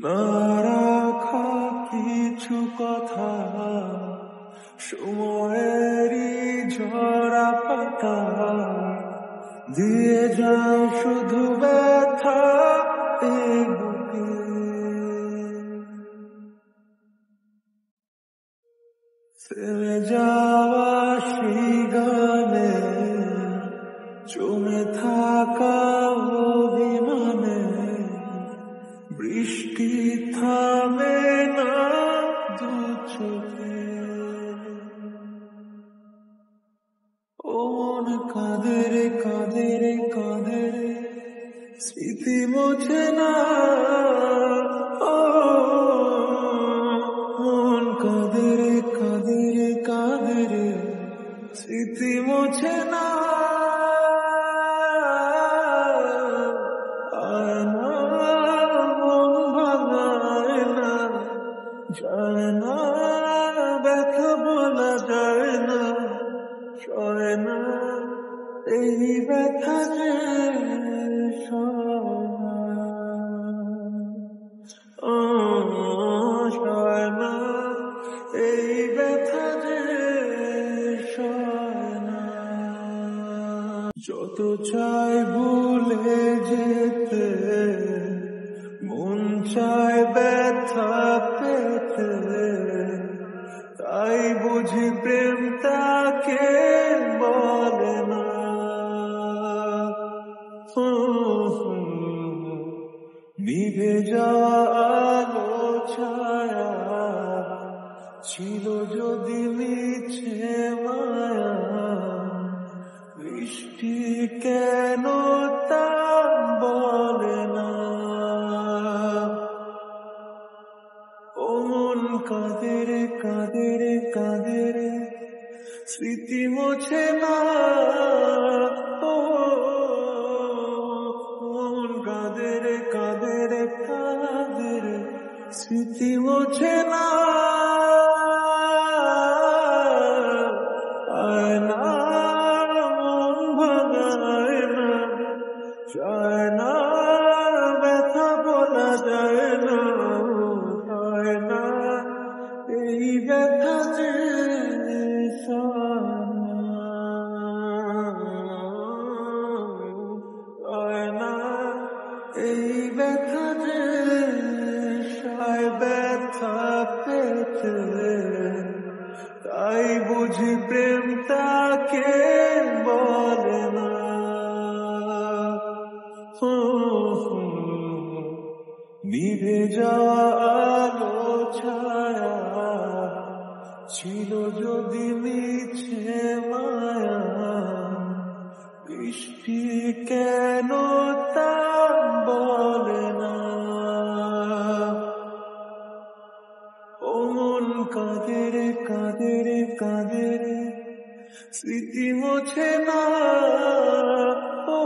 না রাখা কিছু কথা সময়েরই ঝরা পাতা দিয়ে যায় শুধু ব্যথা এই বুকে। ফেলে যাওয়া সেই গানে জমে থাকা অভিমানে বৃষ্টি থামে না দু চোখে। ও মন কাঁদে রে কাঁদে রে কাঁদে রে স্মৃতি মোছে না। ও মন কাঁদে রে কাঁদে রে কাঁদে রে স্মৃতি মোছে না। আয় না মন ভাঙায় না, যায় না ব্যথা বলা যায় না, সয় না এই ব্যথা যে সয় না। ও সয় না এই ব্যথা যে সয় না। যত চাই ভুলে যেতে মন চায় ব্যথা পেতে, তাই বুঝি প্রেম তাকে বলে না। নিভে যাওয়া আলো ছায়া ছিল যদি মিছে মায়া, বৃষ্টি কেন তা বলে না। ও মন কাঁদে রে কাঁদে রে কাঁদে রে স্মৃতি মোছে না। ও মন কাঁদে রে কাঁদে রে কাঁদে রে স্মৃতি মোছে না। আয় না মন ভাঙায় না, যায় না ব্যথা বলা যায় না, হয় না এই ব্যথা যে সয় না। হয় না এই ব্যথা যে সয় ব্যথা পেতে, তাই বুঝি প্রেম তাকে বলে না। নিভে যাওয়া আলো ছায়া ছিল যদি মিছে মায়া, বৃষ্টি কেন তা বলে না। ও মন কাঁদে রে কাঁদে রে কাঁদে রে স্মৃতি মোছে না। ও